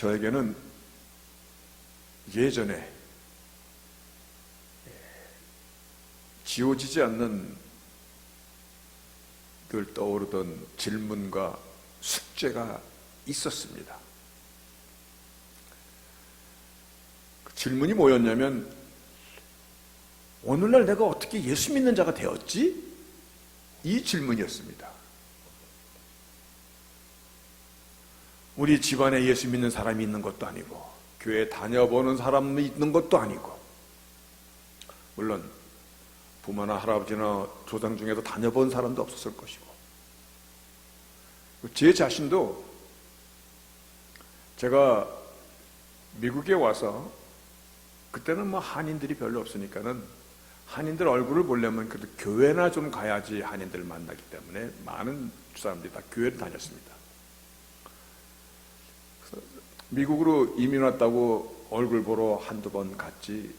저에게는 예전에 지워지지 않는 늘 떠오르던 질문과 숙제가 있었습니다. 그 질문이 뭐였냐면, 오늘날 내가 어떻게 예수 믿는 자가 되었지? 이 질문이었습니다. 우리 집안에 예수 믿는 사람이 있는 것도 아니고, 교회 다녀보는 사람이 있는 것도 아니고, 물론 부모나 할아버지나 조상 중에도 다녀본 사람도 없었을 것이고, 제 자신도 제가 미국에 와서, 그때는 뭐 한인들이 별로 없으니까는 한인들 얼굴을 보려면 그래도 교회나 좀 가야지 한인들을 만나기 때문에 많은 사람들이 다 교회를 다녔습니다. 그래서 미국으로 이민 왔다고 얼굴 보러 한두 번 갔지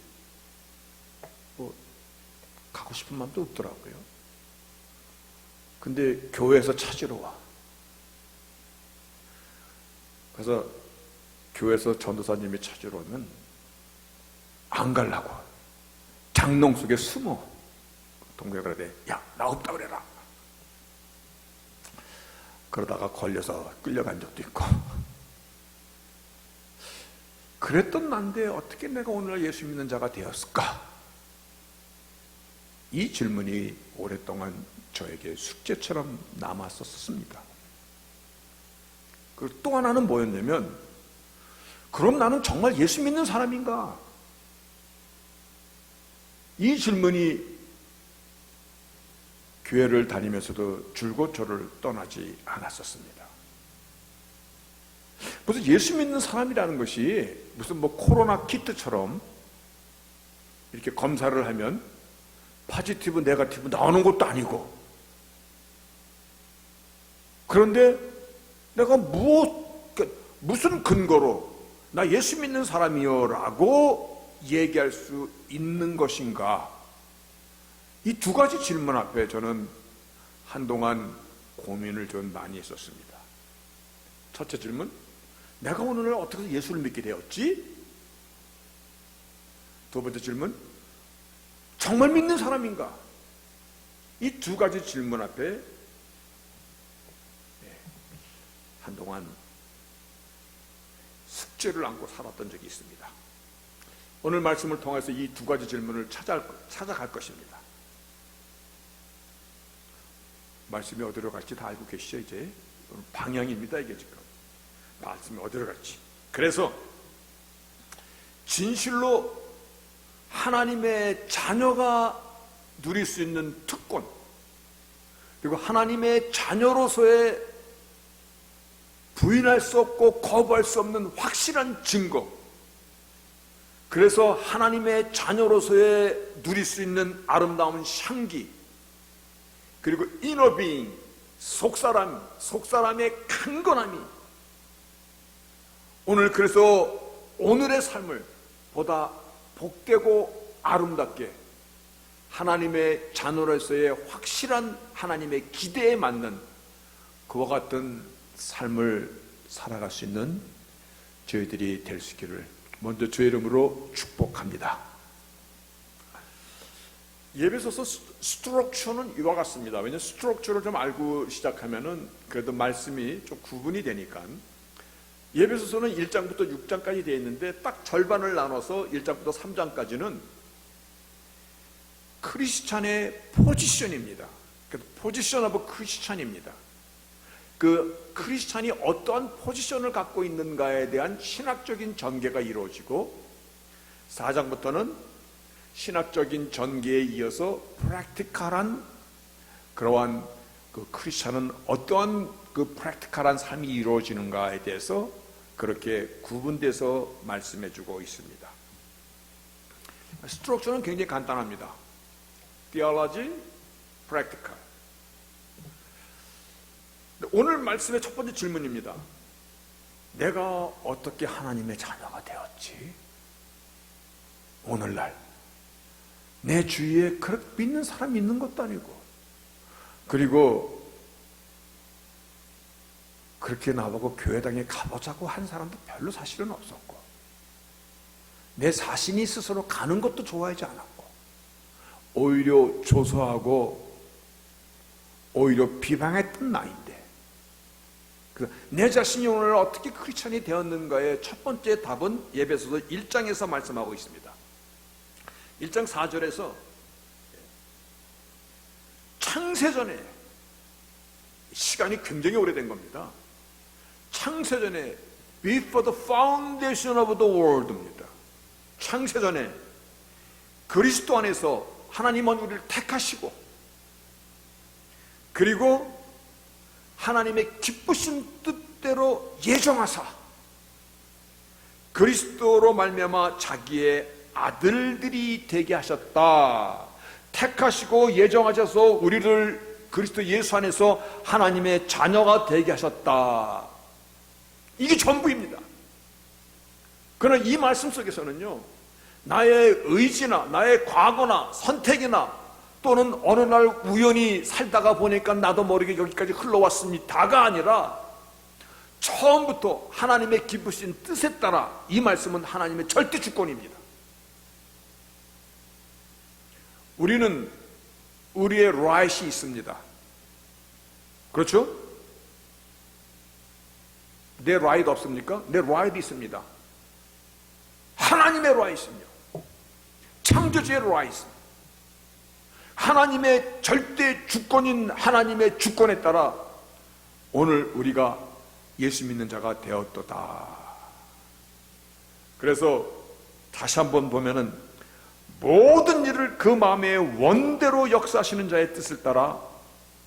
뭐 가고 싶은 마음도 없더라고요. 근데 교회에서 찾으러 와. 그래서 교회에서 전도사님이 찾으러 오면 안 가려고 장롱 속에 숨어. 동료가 그러대, 야, 나 없다 그래라. 그러다가 걸려서 끌려간 적도 있고. 그랬던 난데 어떻게 내가 오늘 예수 믿는 자가 되었을까? 이 질문이 오랫동안 저에게 숙제처럼 남았었습니다. 그리고 또 하나는 뭐였냐면, 그럼 나는 정말 예수 믿는 사람인가? 이 질문이 교회를 다니면서도 줄곧 저를 떠나지 않았었습니다. 무슨 예수 믿는 사람이라는 것이 무슨 뭐 코로나 키트처럼 이렇게 검사를 하면 포지티브, 네거티브 나오는 것도 아니고, 그런데 내가 무슨 근거로 나 예수 믿는 사람이요 라고 얘기할 수 있는 것인가? 이 두 가지 질문 앞에 저는 한동안 고민을 좀 많이 했었습니다. 첫째 질문, 내가 오늘 어떻게 예수를 믿게 되었지? 두 번째 질문, 정말 믿는 사람인가? 이 두 가지 질문 앞에 한동안 숙제를 안고 살았던 적이 있습니다. 오늘 말씀을 통해서 이 두 가지 질문을 찾아갈 것입니다. 말씀이 어디로 갈지 다 알고 계시죠? 이제 방향입니다. 이게 지금 말씀이 어디로 갈지. 그래서 진실로 하나님의 자녀가 누릴 수 있는 특권, 그리고 하나님의 자녀로서의 부인할 수 없고 거부할 수 없는 확실한 증거, 그래서 하나님의 자녀로서의 누릴 수 있는 아름다운 향기, 그리고 이너비잉, 속사람의 강건함이, 오늘 그래서 오늘의 삶을 보다 복되고 아름답게 하나님의 자녀로서의 확실한 하나님의 기대에 맞는 그와 같은 삶을 살아갈 수 있는 저희들이 될 수 있기를 먼저 주의 이름으로 축복합니다. 예배소서 스트럭처는 이와 같습니다. 왜냐하면 스트럭처를 좀 알고 시작하면은 그래도 말씀이 좀 구분이 되니까. 예배소서는 1장부터 6장까지 되어 있는데 딱 절반을 나눠서 1장부터 3장까지는 크리스찬의 포지션입니다. 포지션 오브 크리스찬입니다. 그 크리스찬이 어떠한 포지션을 갖고 있는가에 대한 신학적인 전개가 이루어지고, 4장부터는 신학적인 전개에 이어서 프랙티컬한 그러한 그 크리스찬은 어떠한 그 프랙티컬한 삶이 이루어지는가에 대해서 그렇게 구분돼서 말씀해주고 있습니다. 스트럭처는 굉장히 간단합니다. Theology, Practical. 오늘 말씀의 첫 번째 질문입니다. 내가 어떻게 하나님의 자녀가 되었지? 오늘날 내 주위에 그렇게 믿는 사람이 있는 것도 아니고, 그리고 그렇게 나보고 교회당에 가보자고 한 사람도 별로 사실은 없었고, 내 자신이 스스로 가는 것도 좋아하지 않았고, 오히려 조소하고 오히려 비방했던 나이인데, 내 자신이 오늘 어떻게 크리스천이 되었는가의 첫 번째 답은 에베소서 1장에서 말씀하고 있습니다. 1장 4절에서 창세전에, 시간이 굉장히 오래된 겁니다. 창세전에 before the foundation of the world입니다. 창세전에 그리스도 안에서 하나님은 우리를 택하시고, 그리고 하나님의 기쁘신 뜻대로 예정하사 그리스도로 말미암아 자기의 아들들이 되게 하셨다. 택하시고 예정하셔서 우리를 그리스도 예수 안에서 하나님의 자녀가 되게 하셨다. 이게 전부입니다. 그러나 이 말씀 속에서는요, 나의 의지나 나의 과거나 선택이나 또는 어느 날 우연히 살다가 보니까 나도 모르게 여기까지 흘러왔습니다가 아니라, 처음부터 하나님의 기쁘신 뜻에 따라 이 말씀은 하나님의 절대 주권입니다. 우리는 우리의 right이 있습니다. 그렇죠? 내 right 없습니까? 내 right 있습니다. 하나님의 right이며 창조주의 right, 하나님의 절대 주권인 하나님의 주권에 따라 오늘 우리가 예수 믿는 자가 되었도다. 그래서 다시 한번 보면은 모든 일을 그 마음의 원대로 역사하시는 자의 뜻을 따라,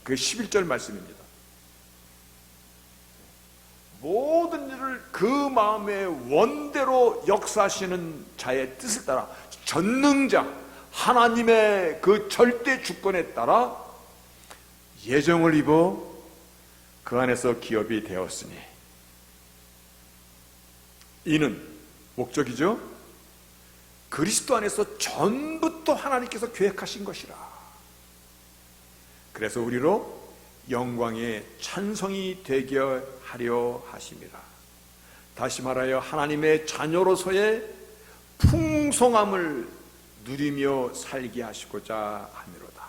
그 11절 말씀입니다. 모든 일을 그 마음의 원대로 역사하시는 자의 뜻을 따라, 전능자 하나님의 그 절대 주권에 따라 예정을 입어 그 안에서 기업이 되었으니, 이는 목적이죠. 그리스도 안에서 전부터 하나님께서 계획하신 것이라. 그래서 우리로 영광의 찬송이 되게 하려 하심이라. 다시 말하여 하나님의 자녀로서의 풍성함을 누리며 살게 하시고자 하미로다.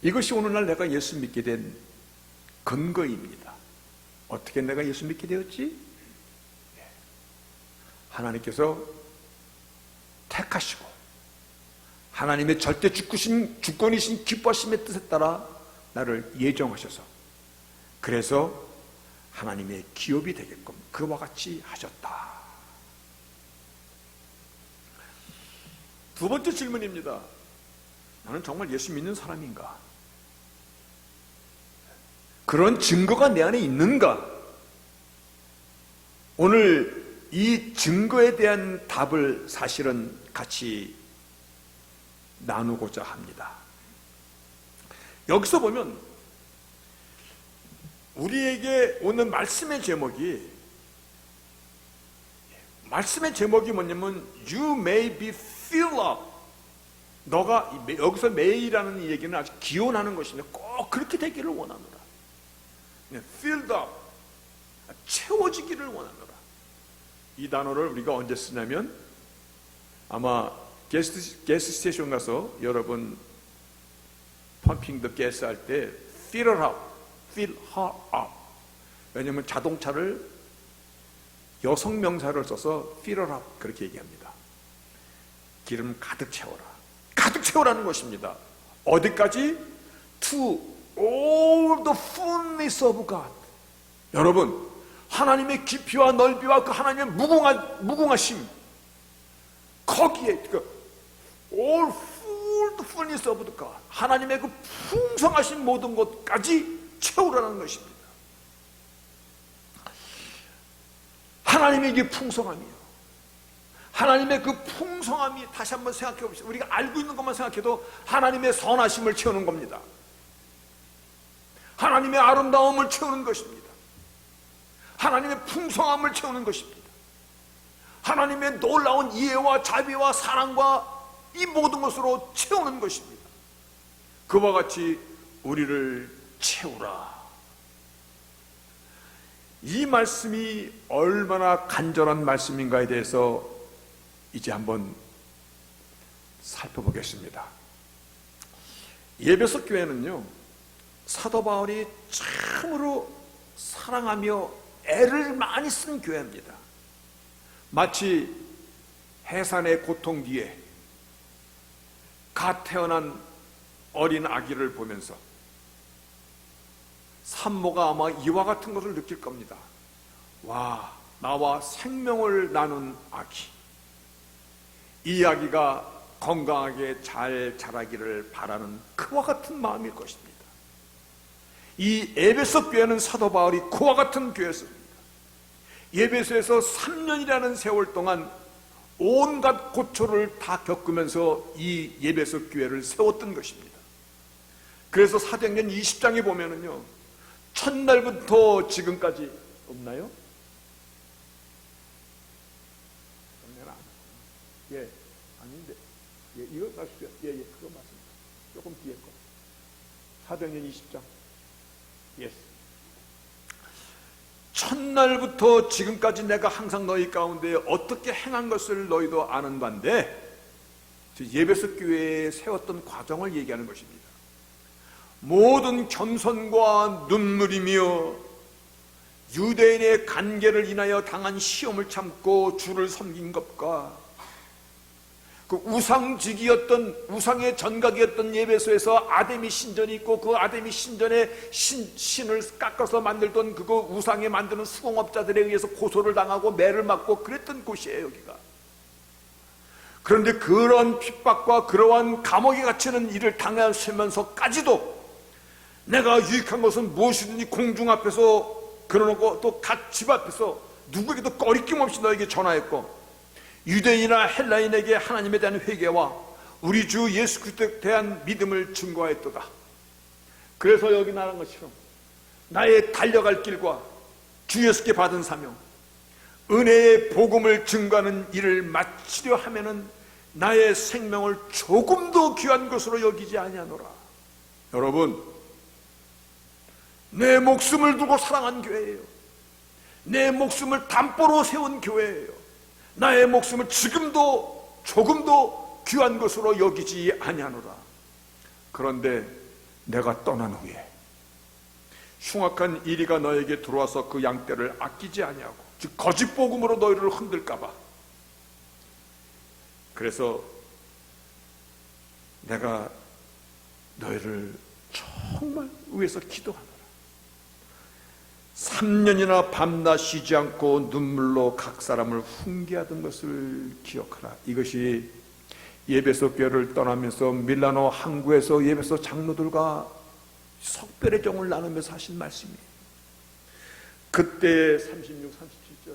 이것이 오늘날 내가 예수 믿게 된 근거입니다. 어떻게 내가 예수 믿게 되었지? 하나님께서 택하시고 하나님의 절대 주권이신 기뻐하심의 뜻에 따라 나를 예정하셔서, 그래서 하나님의 기업이 되게끔 그와 같이 하셨다. 두 번째 질문입니다. 나는 정말 예수 믿는 사람인가? 그런 증거가 내 안에 있는가? 오늘 이 증거에 대한 답을 사실은 같이 나누고자 합니다. 여기서 보면 우리에게 오는 말씀의 제목이 뭐냐면 You may be filled up. 너가 여기서 may라는 얘기는 아주 기원하는 것인데 꼭 그렇게 되기를 원하노라. filled up, 채워지기를 원하노라. 이 단어를 우리가 언제 쓰냐면, 아마 게스 스테이션 가서 여러분 펌핑 더 게스 할 때 fill her up. 왜냐하면 자동차를 여성 명사를 써서 fill her up 그렇게 얘기합니다. 기름 가득 채워라. 가득 채우라는 것입니다. 어디까지? To all the fullness of God. 여러분, 하나님의 깊이와 넓이와 그 하나님의 무궁하심, 거기에 all fullness of God, 하나님의 그 풍성하신 모든 것까지 채우라는 것입니다. 하나님의 이게 풍성함이요. 하나님의 그 풍성함이, 다시 한번 생각해 봅시다. 우리가 알고 있는 것만 생각해도 하나님의 선하심을 채우는 겁니다. 하나님의 아름다움을 채우는 것입니다. 하나님의 풍성함을 채우는 것입니다. 하나님의 놀라운 이해와 자비와 사랑과 이 모든 것으로 채우는 것입니다. 그와 같이 우리를 채우라. 이 말씀이 얼마나 간절한 말씀인가에 대해서 이제 한번 살펴보겠습니다. 에베소 교회는요, 사도 바울이 참으로 사랑하며 애를 많이 쓴 교회입니다. 마치 해산의 고통 뒤에 갓 태어난 어린 아기를 보면서 산모가 아마 이와 같은 것을 느낄 겁니다. 와, 나와 생명을 나눈 아기. 이 아기가 건강하게 잘 자라기를 바라는 그와 같은 마음일 것입니다. 이 에베소 교회는 사도 바울이 그와 같은 교회였습니다. 에베소에서 3년이라는 세월 동안 온갖 고초를 다 겪으면서 이 에베소 교회를 세웠던 것입니다. 그래서 사도행전 20장에 보면은요, 첫날부터 지금까지 없나요? 예, 아닌데, 예, 이거 말씀이요. 예, 그거 맞습니다. 조금 뒤에 거. 사도행전 20장. 예. 첫날부터 지금까지 내가 항상 너희 가운데 어떻게 행한 것을 너희도 아는 바인데, 에베소 교회에 세웠던 과정을 얘기하는 것입니다. 모든 겸손과 눈물이며 유대인의 간계를 인하여 당한 시험을 참고 주를 섬긴 것과 그 우상직이었던, 우상의 전각이었던 에베소에서 아데미 신전이 있고 그 아데미 신전에 신을 깎아서 만들던 그거 우상에 만드는 수공업자들에 의해서 고소를 당하고 매를 맞고 그랬던 곳이에요, 여기가. 그런데 그런 핍박과 그러한 감옥에 갇히는 일을 당하시면서까지도 내가 유익한 것은 무엇이든지 공중 앞에서 그러놓고 또 각 집 앞에서 누구에게도 꺼리낌 없이 너에게 전하였고, 유대인이나 헬라인에게 하나님에 대한 회개와 우리 주 예수 그리스도에 대한 믿음을 증거하였도다. 그래서 여기 말한 것처럼 나의 달려갈 길과 주 예수께 받은 사명, 은혜의 복음을 증거하는 일을 마치려 하면은 나의 생명을 조금도 귀한 것으로 여기지 아니하노라. 여러분, 내 목숨을 두고 사랑한 교회예요. 내 목숨을 담보로 세운 교회예요. 나의 목숨을 지금도 조금도 귀한 것으로 여기지 아니하노라. 그런데 내가 떠난 후에 흉악한 이리가 너에게 들어와서 그 양떼를 아끼지 아니하고, 즉 거짓 복음으로 너희를 흔들까봐, 그래서 내가 너희를 정말 위해서 기도하노라. 3년이나 밤낮 쉬지 않고 눈물로 각 사람을 훈계하던 것을 기억하라. 이것이 에베소 교회를 떠나면서 밀라노 항구에서 에베소 장로들과 석별의 정을 나누면서 하신 말씀이에요. 그때 36, 37절,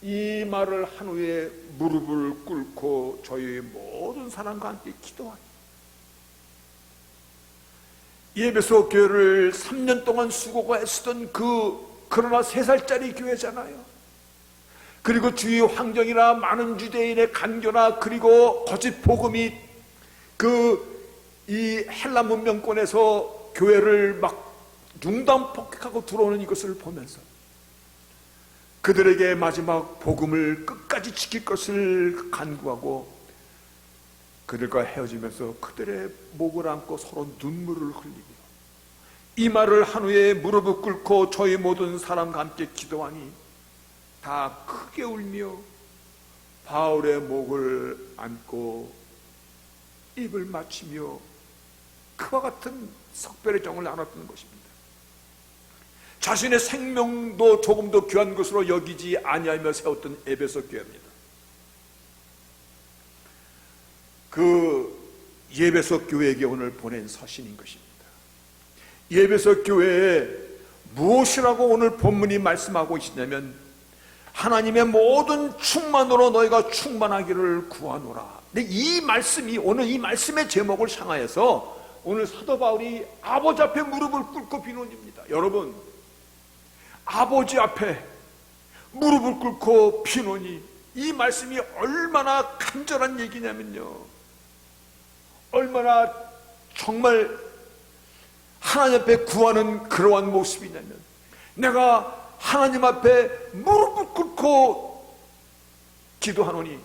이 말을 한 후에 무릎을 꿇고 저희 모든 사람과 함께 기도하니, 에베소 교회를 3년 동안 수고가 했었던 그러나 3살짜리 교회잖아요. 그리고 주위 환경이나 많은 유대인의 간교나 그리고 거짓 복음이 이 헬라 문명권에서 교회를 막 융단 폭격하고 들어오는 이것을 보면서 그들에게 마지막 복음을 끝까지 지킬 것을 간구하고 그들과 헤어지면서 그들의 목을 안고 서로 눈물을 흘리며 이 말을 한 후에 무릎을 꿇고 저희 모든 사람과 함께 기도하니 다 크게 울며 바울의 목을 안고 입을 맞추며 그와 같은 석별의 정을 나눴던 것입니다. 자신의 생명도 조금도 귀한 것으로 여기지 아니하며 세웠던 에베소 교회입니다. 그 에베소 교회에게 오늘 보낸 서신인 것입니다. 에베소 교회에 무엇이라고 오늘 본문이 말씀하고 있냐면, 하나님의 모든 충만으로 너희가 충만하기를 구하노라. 근데 이 말씀이, 오늘 이 말씀의 제목을 향하여서 오늘 사도 바울이 아버지 앞에 무릎을 꿇고 비논입니다. 여러분, 아버지 앞에 무릎을 꿇고 비논이, 이 말씀이 얼마나 간절한 얘기냐면요, 얼마나 정말 하나님 앞에 구하는 그러한 모습이냐면, 내가 하나님 앞에 무릎을 꿇고 기도하노니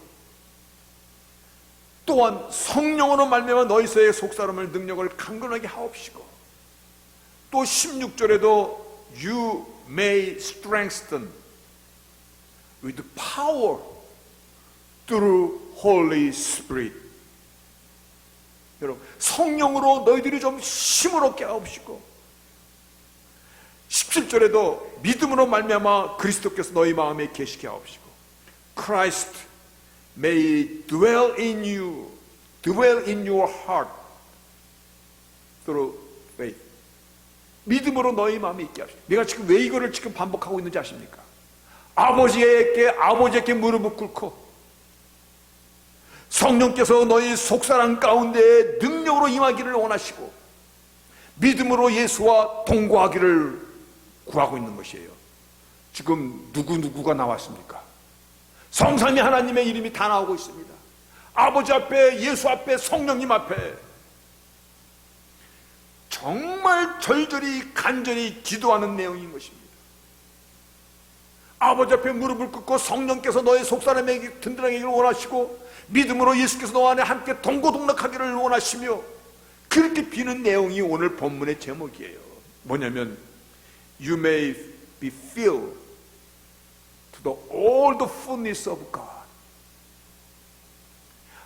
또한 성령으로 말미암아 너희서의 속사람을 능력을 강건하게 하옵시고, 또 16절에도 You may strengthen with power through Holy Spirit. 여러분, 성령으로 너희들이 좀 힘을 얻게 하옵시고, 17절에도 믿음으로 말미암아 그리스도께서 너희 마음에 계시게 하옵시고, Christ may dwell in you, dwell in your heart through faith. 믿음으로 너희 마음에 있게 하십시오. 내가 지금 왜 이거를 지금 반복하고 있는지 아십니까? 아버지에게 무릎을 꿇고 성령께서 너희 속사람 가운데 능력으로 임하기를 원하시고, 믿음으로 예수와 동거하기를 구하고 있는 것이에요. 지금 누구가 나왔습니까? 성삼위 하나님의 이름이 다 나오고 있습니다. 아버지 앞에, 예수 앞에, 성령님 앞에 정말 절절히 간절히 기도하는 내용인 것입니다. 아버지 앞에 무릎을 꿇고 성령께서 너의 속사람에게 든든하게 하기를 원하시고, 믿음으로 예수께서 너와 내 함께 동고동락하기를 원하시며, 그렇게 비는 내용이 오늘 본문의 제목이에요. 뭐냐면 You may be filled to the all the fullness of God.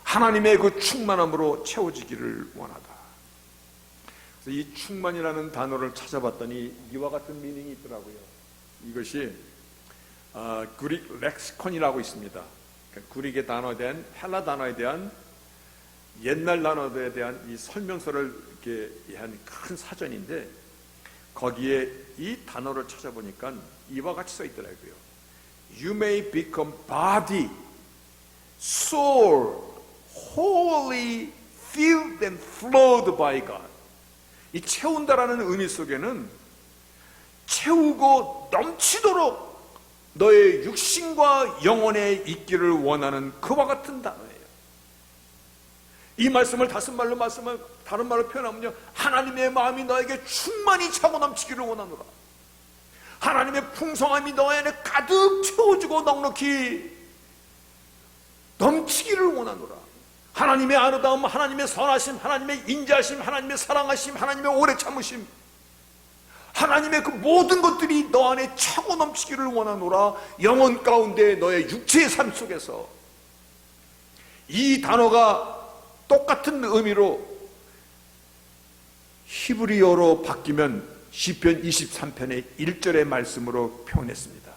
하나님의 그 충만함으로 채워지기를 원하다. 그래서 이 충만이라는 단어를 찾아봤더니 이와 같은 미닝이 있더라고요. 이것이 그릭 렉시콘이라고 있습니다. 그릭의 단어에 대한, 헬라 단어에 대한, 옛날 단어에 대한 이 설명서를 이렇게 한 큰 사전인데, 거기에 이 단어를 찾아보니까 이와 같이 써 있더라고요. You may become body, soul, wholly filled and flowed by God. 이 채운다라는 의미 속에는 채우고 넘치도록 너의 육신과 영혼에 있기를 원하는 그와 같은 단어예요. 이 말씀을 다른 말로 표현하면요, 하나님의 마음이 너에게 충만히 차고 넘치기를 원하노라. 하나님의 풍성함이 너의 안에 가득 채워지고 넉넉히 넘치기를 원하노라. 하나님의 아름다움, 하나님의 선하심, 하나님의 인자심, 하나님의 사랑하심, 하나님의 오래 참으심, 하나님의 그 모든 것들이 너 안에 차고 넘치기를 원하노라. 영혼 가운데 너의 육체의 삶 속에서 이 단어가 똑같은 의미로 히브리어로 바뀌면 시편 23편의 1절의 말씀으로 표현했습니다.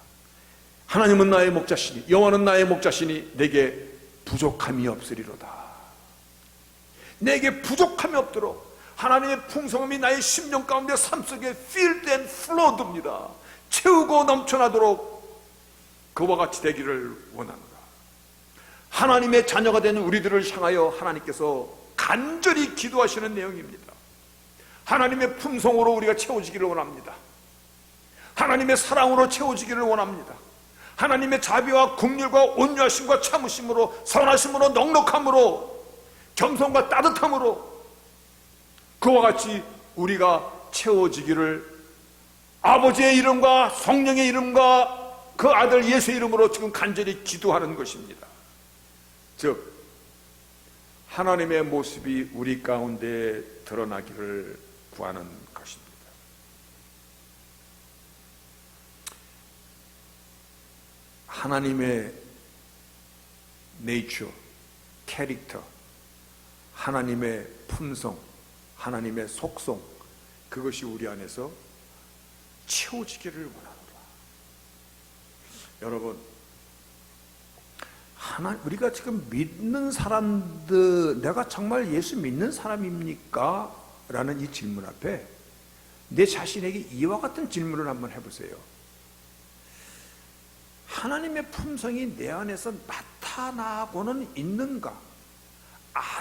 하나님은 나의 목자시니, 여호와는 나의 목자시니 내게 부족함이 없으리로다. 내게 부족함이 없도록 하나님의 풍성함이 나의 심령 가운데 삶 속에 filled and flowed입니다. 채우고 넘쳐나도록 그와 같이 되기를 원하노라. 하나님의 자녀가 되는 우리들을 향하여 하나님께서 간절히 기도하시는 내용입니다. 하나님의 품성으로 우리가 채워지기를 원합니다. 하나님의 사랑으로 채워지기를 원합니다. 하나님의 자비와 긍휼과 온유하심과 참으심으로, 선하심으로, 넉넉함으로, 겸손과 따뜻함으로 그와 같이 우리가 채워지기를 아버지의 이름과 성령의 이름과 그 아들 예수의 이름으로 지금 간절히 기도하는 것입니다. 즉 하나님의 모습이 우리 가운데 드러나기를 구하는 것입니다. 하나님의 네이처, 캐릭터, 하나님의 품성, 하나님의 속성, 그것이 우리 안에서 채워지기를 원하노라. 여러분, 우리가 지금 믿는 사람들, 내가 정말 예수 믿는 사람입니까? 라는 이 질문 앞에 내 자신에게 이와 같은 질문을 한번 해보세요. 하나님의 품성이 내 안에서 나타나고는 있는가?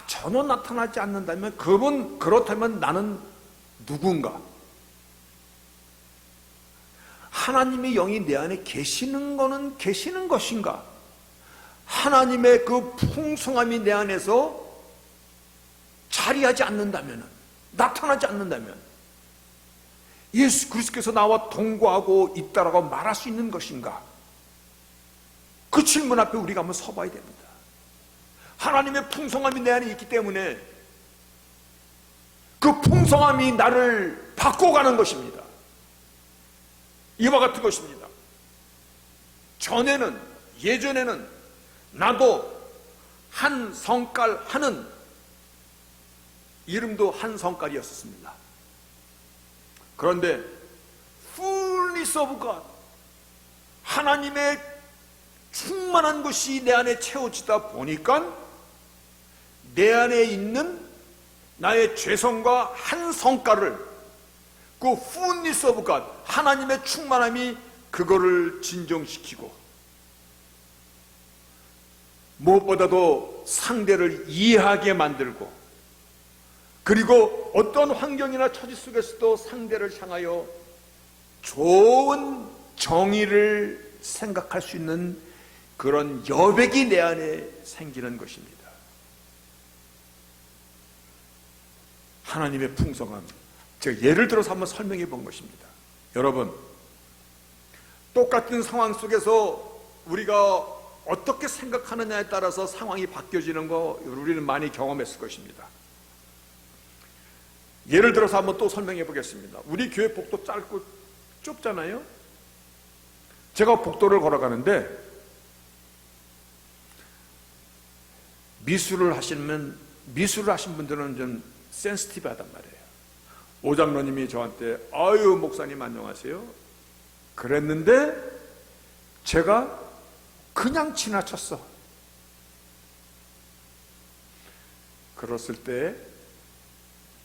전혀 나타나지 않는다면 그렇다면 나는 누군가? 하나님의 영이 내 안에 계시는 거는 계시는 것인가? 하나님의 그 풍성함이 내 안에서 자리하지 않는다면, 나타나지 않는다면 예수 그리스도께서 나와 동거하고 있다라고 말할 수 있는 것인가? 그 질문 앞에 우리가 한번 서봐야 됩니다. 하나님의 풍성함이 내 안에 있기 때문에 그 풍성함이 나를 바꿔가는 것입니다. 이와 같은 것입니다. 예전에는 나도 한성깔 하는, 이름도 한성깔이었습니다. 그런데 fullness of God, 하나님의 충만한 것이 내 안에 채워지다 보니까 내 안에 있는 나의 죄성과 한성깔을, 그 fullness of God, 하나님의 충만함이 그거를 진정시키고, 무엇보다도 상대를 이해하게 만들고, 그리고 어떤 환경이나 처지 속에서도 상대를 향하여 좋은 정의를 생각할 수 있는 그런 여백이 내 안에 생기는 것입니다. 하나님의 풍성함, 제가 예를 들어서 한번 설명해 본 것입니다. 여러분, 똑같은 상황 속에서 우리가 어떻게 생각하느냐에 따라서 상황이 바뀌어지는 거 우리는 많이 경험했을 것입니다. 예를 들어서 한번 또 설명해 보겠습니다. 우리 교회 복도 짧고 좁잖아요. 제가 복도를 걸어가는데 미술을 하신 분들은 좀 센시티브하단 말이에요. 오장로님이 저한테 아유 목사님 안녕하세요 그랬는데 제가 그냥 지나쳤어. 그랬을 때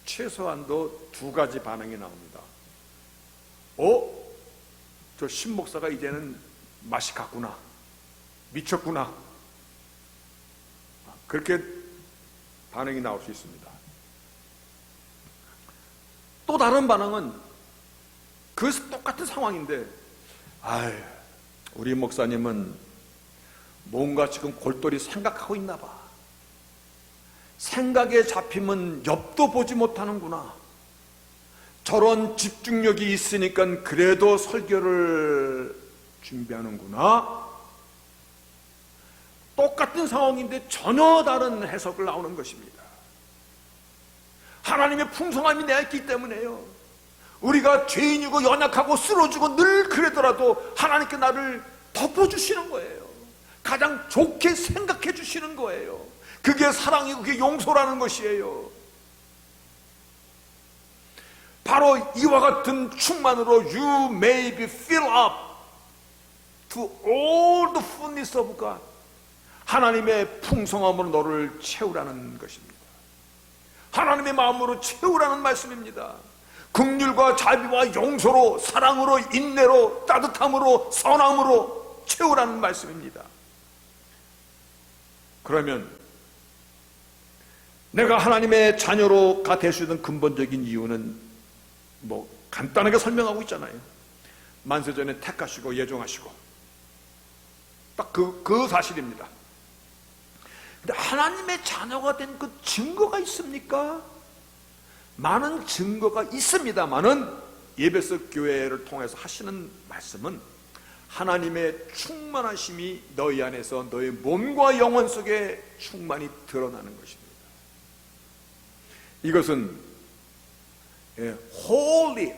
최소한도 두 가지 반응이 나옵니다. 저 신목사가 이제는 맛이 갔구나, 미쳤구나, 그렇게 반응이 나올 수 있습니다. 또 다른 반응은 그 똑같은 상황인데 아유 우리 목사님은 뭔가 지금 골똘히 생각하고 있나 봐. 생각에 잡히면 옆도 보지 못하는구나. 저런 집중력이 있으니까 그래도 설교를 준비하는구나. 똑같은 상황인데 전혀 다른 해석을 나오는 것입니다. 하나님의 풍성함이 내 있기 때문에요. 우리가 죄인이고 연약하고 쓰러지고 늘 그러더라도 하나님께 나를 덮어주시는 거예요. 가장 좋게 생각해 주시는 거예요. 그게 사랑이고 그게 용서라는 것이에요. 바로 이와 같은 충만으로 You may be filled up to all the fullness of God. 하나님의 풍성함으로 너를 채우라는 것입니다. 하나님의 마음으로 채우라는 말씀입니다. 긍휼과 자비와 용서로, 사랑으로, 인내로, 따뜻함으로, 선함으로 채우라는 말씀입니다. 그러면 내가 하나님의 자녀로가 될 수 있는 근본적인 이유는 간단하게 설명하고 있잖아요. 만세전에 택하시고 예정하시고 딱 그 사실입니다. 근데 하나님의 자녀가 된 그 증거가 있습니까? 많은 증거가 있습니다만은 예배석 교회를 통해서 하시는 말씀은 하나님의 충만하심이 너희 안에서 너희 몸과 영혼 속에 충만히 드러나는 것입니다. 이것은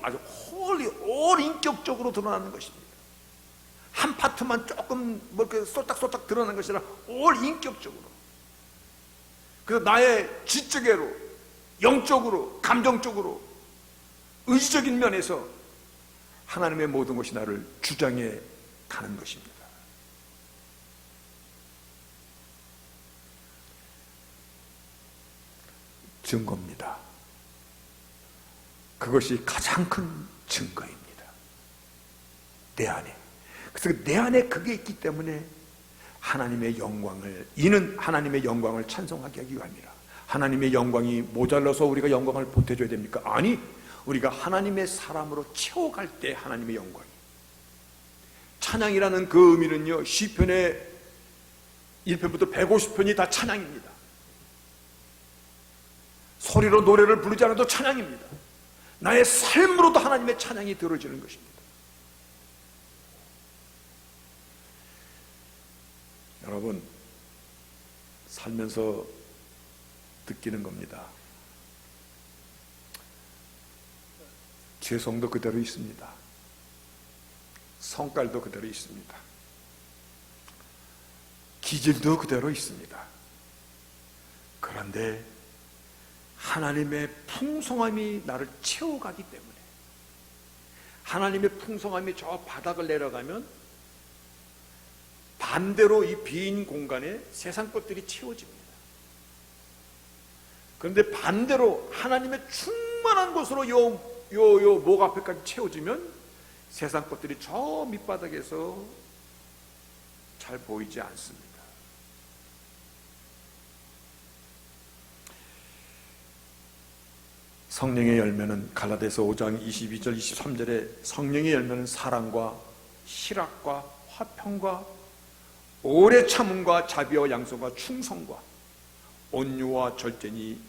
아주 올 인격적으로 드러나는 것입니다. 한 파트만 조금 이렇게 쏠딱쏠딱 드러나는 것이 아니라 올 인격적으로. 그래서 나의 지적으로, 영적으로, 감정적으로, 의지적인 면에서 하나님의 모든 것이 나를 주장해 가는 것입니다. 증거입니다. 그것이 가장 큰 증거입니다. 내 안에. 그래서 내 안에 그게 있기 때문에 하나님의 영광을, 이는 하나님의 영광을 찬송하게 하기 위함이라. 하나님의 영광이 모자라서 우리가 영광을 보태줘야 됩니까? 아니, 우리가 하나님의 사람으로 채워갈 때 하나님의 영광이. 찬양이라는 그 의미는요, 시편의 1편부터 150편이 다 찬양입니다. 소리로 노래를 부르지 않아도 찬양입니다. 나의 삶으로도 하나님의 찬양이 들어지는 것입니다. 여러분, 살면서 느끼는 겁니다. 죄성도 그대로 있습니다. 성깔도 그대로 있습니다. 기질도 그대로 있습니다. 그런데 하나님의 풍성함이 나를 채워가기 때문에, 하나님의 풍성함이 저 바닥을 내려가면 반대로 이 빈 공간에 세상 것들이 채워집니다. 그런데 반대로 하나님의 충만한 곳으로 요 목 앞에까지 채워지면 세상 것들이 저 밑바닥에서 잘 보이지 않습니다. 성령의 열매는 갈라디아서 5장 22절 23절에 성령의 열매는 사랑과 희락과 화평과 오래 참음과 자비와 양선과 충성과 온유와 절제니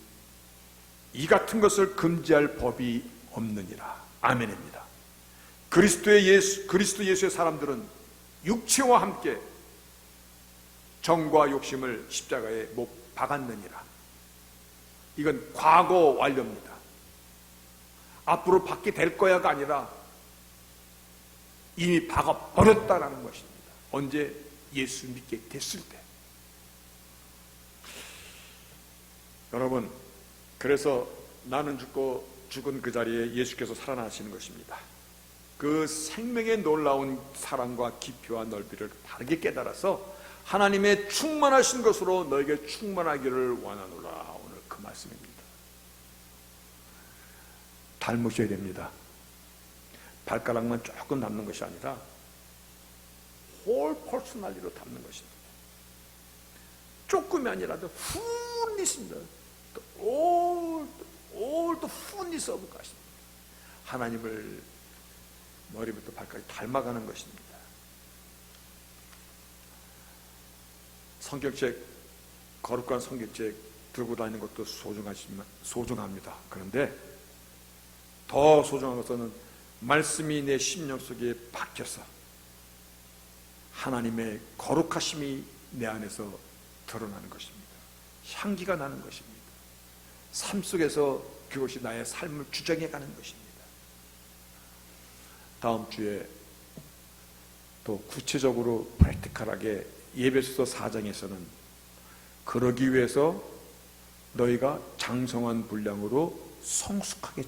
이 같은 것을 금지할 법이 없느니라. 아멘입니다. 그리스도 예수의 사람들은 육체와 함께 정과 욕심을 십자가에 못 박았느니라. 이건 과거 완료입니다. 앞으로 받게 될 거야가 아니라 이미 박아버렸다라는 것입니다. 언제? 예수 믿게 됐을 때. 여러분, 그래서 나는 죽고 죽은 그 자리에 예수께서 살아나시는 것입니다. 그 생명의 놀라운 사랑과 깊이와 넓이를 바르게 깨달아서 하나님의 충만하신 것으로 너에게 충만하기를 원하노라. 오늘 그 말씀입니다. 닮으셔야 됩니다. 발가락만 조금 닮는 것이 아니라 홀 퍼스널리로 닮는 것입니다. 조금이 아니라도 푸니스입니다. all the fullness of God입니다. 하나님을 머리부터 발까지 닮아가는 것입니다. 성경책, 거룩한 성경책 들고 다니는 것도 소중합니다. 그런데 더 소중한 것은 말씀이 내 심령 속에 박혀서 하나님의 거룩하심이 내 안에서 드러나는 것입니다. 향기가 나는 것입니다. 삶 속에서 그것이 나의 삶을 주장해 가는 것입니다. 다음 주에 또 구체적으로 프랙티컬하게 예배소서 4장에서는 그러기 위해서 너희가 장성한 분량으로 성숙하게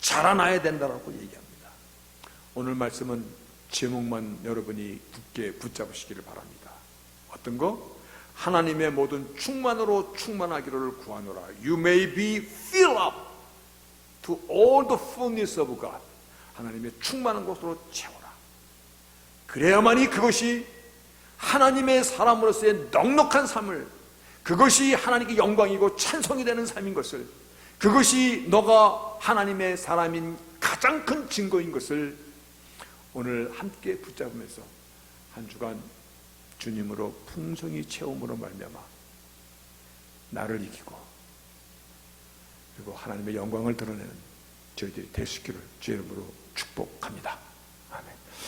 자라나야 된다라고 얘기합니다. 오늘 말씀은 제목만 여러분이 굳게 붙잡으시기를 바랍니다. 어떤 거? 하나님의 모든 충만으로 충만하기를 구하노라. You may be filled up to all the fullness of God. 하나님의 충만한 것으로 채워라. 그래야만이 그것이 하나님의 사람으로서의 넉넉한 삶을, 그것이 하나님께 영광이고 찬송이 되는 삶인 것을, 그것이 너가 하나님의 사람인 가장 큰 증거인 것을 오늘 함께 붙잡으면서 한 주간 주님으로 풍성히 채움으로 말미암아 나를 이기고 그리고 하나님의 영광을 드러내는 저희들이 될 수 있기를 주의 이름으로 축복합니다.